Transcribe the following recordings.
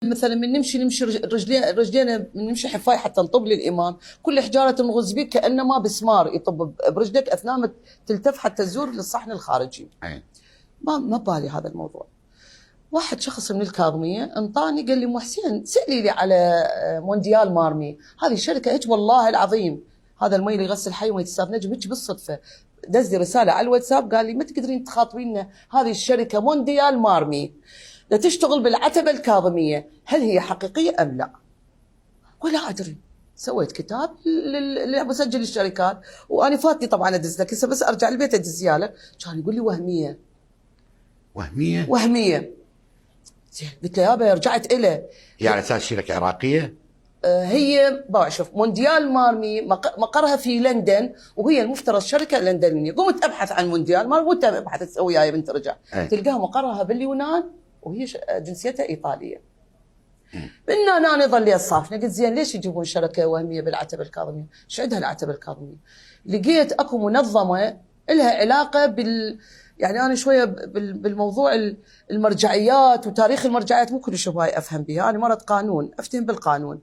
مثلا من نمشي رجلينا من نمشي حفاي حتى نطب للامام، كل حجاره نغز بك كانما بسمار يطب برجلك اثناء ما تلتف حتى تزور للصحن الخارجي. ما ببالي هذا الموضوع. واحد شخص من الكاظميه انطاني قال لي ام حسين سالي لي على مونديال مارمي، هذه الشركه هيك والله العظيم، هذا المي اللي يغسل حي ومي تستاذ نجم هيك بالصدفه دز لي رساله على الواتساب قال لي ما تقدرين تخاطبينا، هذه الشركه مونديال مارمي لا تشتغل بالعتبه الكاظميه، هل هي حقيقيه ام لا؟ ولا ادري. سويت كتاب لمسجل الشركات وانا فاتني طبعا ادز لك هسه، بس ارجع البيت ادز لك، كان يقول لي وهميه وهميه. زين قلت له يابا رجعت له. هي على اساس شركه عراقيه؟ هي شوف مونديال مارمي مقرها في لندن وهي المفترض شركه لندنيه، قمت ابحث عن مونديال مارمي وانت ابحث تسوي يا بنت رجع تلقاها مقرها باليونان وهي جنسيتها ايطاليه. بنا انا ظل لي الصافنه، قلت زين ليش يجيبون شركه وهميه بالعتبه الكاظميه؟ ايش عندها العتبه الكاظميه؟ لقيت اكو منظمه لها علاقه يعني انا شويه بالموضوع المرجعيات وتاريخ المرجعيات مو كل شيء هاي افهم بها، انا مرض قانون افتهم بالقانون.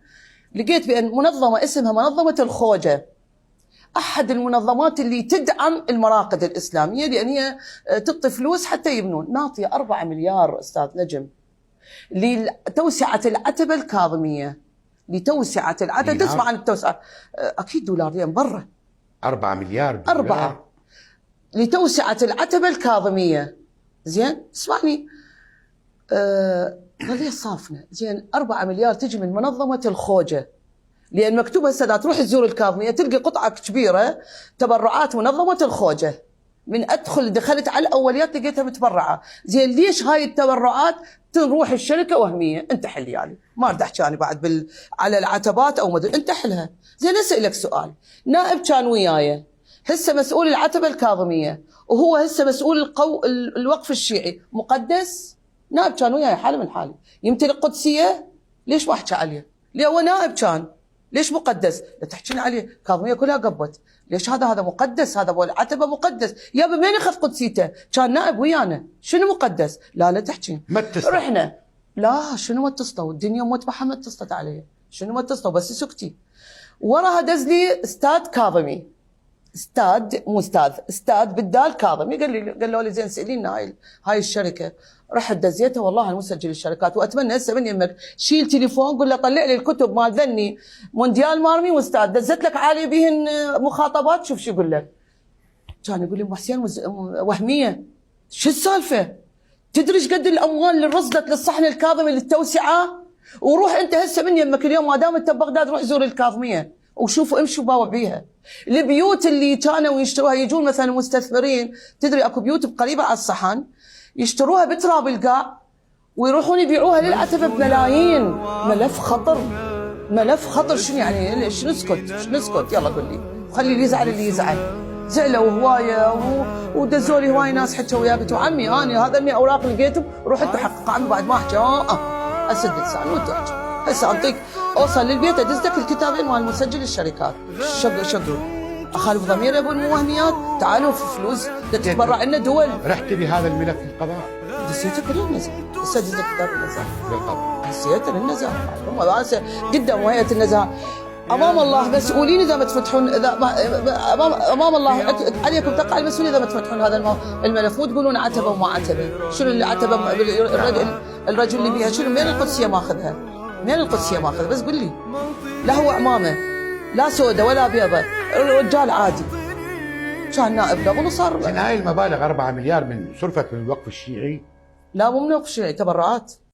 لقيت بان منظمه اسمها منظمه الخوجه، احد المنظمات اللي تدعم المراقد الاسلاميه لان هي تعطي فلوس حتى يبنون، ناطيه 4 مليار استاذ نجم لتوسعه العتبه الكاظميه، لتوسعه العتبه. تسمع عن التوسعه اكيد دولارين برا 4 مليار دولار 4 لتوسعه العتبه الكاظميه. زين اسمعني ظلي صافنه. زين 4 مليار تجي من منظمه الخوجه، لان مكتوب هسه تروح تزور الكاظميه تلقى قطعه كبيره تبرعات منظمه الخوجه. من دخلت على الاوليات لقيتها متبرعه. زين ليش هاي التبرعات تروح الشركه وهميه؟ انت حل يعني، ما اريد احكي انا بعد على العتبات او مدري، انت حلها. زين اسالك سؤال، نائب كان وياي هسه مسؤول العتبه الكاظميه وهو هسه مسؤول الوقف الشيعي، مقدس؟ نائب كان وياي حاله من حالي، يمتلك قدسيه؟ ليش ما احكي عليه؟ ليه هو نائب كان، ليش مقدس؟ لا تحكين عليه، كاظميه كلها قبت، ليش هذا مقدس، هذا ابو العتبه مقدس، يابا منين اخذ قدسيته؟ كان نائب ويانا، شنو مقدس؟ لا تحكين. ما اتصلوا رحنا، لا شنو ما اتصلوا، الدنيا متبحه ما اتصلت علي، شنو ما اتصلوا بس سكتي. وراها دز لي استاذ كاظمي، استاذ مو استاذ بالدال كاظمي، قالوا لي زين سالينا هاي الشركه. رحت دزيتها والله المسجل الشركات، واتمنى هسه من يمك شيل تليفون قول له طلع لي الكتب مال ذني مونديال مارمي واستاذ، دزت لك عالي بهن مخاطبات، شوف شو يقول لك. كان يقول لي ام حسين وهميه، شو السالفه؟ تدري ايش قد الاموال اللي رصدت للصحن الكاظمي للتوسعه؟ وروح انت هسه من يمك اليوم ما دام انت ببغداد روح زور الكاظميه وشوفوا امشوا باوع بيها. البيوت اللي كانوا يشتروها يجون مثلا مستثمرين، تدري اكو بيوت قريبه على الصحن يشتروها بتراب القاع ويروحون يبيعوها للعتبه بملايين. ملف خطر. شنو يعني؟ شنو نسكت يلا قول لي، خلي اللي يزعل اللي يزعل. زعلوا هوايه ودزوا لي هوايه ناس حكوا وياي، قلت عمي انا هذا اني اوراق لقيتهم روح انتوا حققوا عمي بعد ما احكي اسد لسان وانت احكي. هسه انطيك اوصل للبيت ادز لك الكتابين مال مسجل الشركات. شقوا اخالف ضميري ابو الموهميات، تعالوا في فلوس تتبرع لنا دول. رحت بهذا الملف للقضاء؟ دسيته كل النزاهه، هسه دز لك كتاب النزاهه دسيته للنزاهه، هم قدام هيئه النزاهه امام الله مسؤولين اذا ما تفتحون، اذا امام الله عليكم تقع المسؤوليه اذا ما تفتحون هذا الملف، مو تقولون عتبه وما عتبه. شنو العتبه الرجل اللي بيها شنو؟ منين القدسيه ماخذها؟ منين القدسيه ماخذها؟ بس قل لي. لا هو عمامه لا سوداء ولا بيضاء، الرجال عادي كان نائب له وصار. هاي المبالغ 4 مليار من صرفت من الوقف الشيعي؟ لا مو من الوقف الشيعي، تبرعات.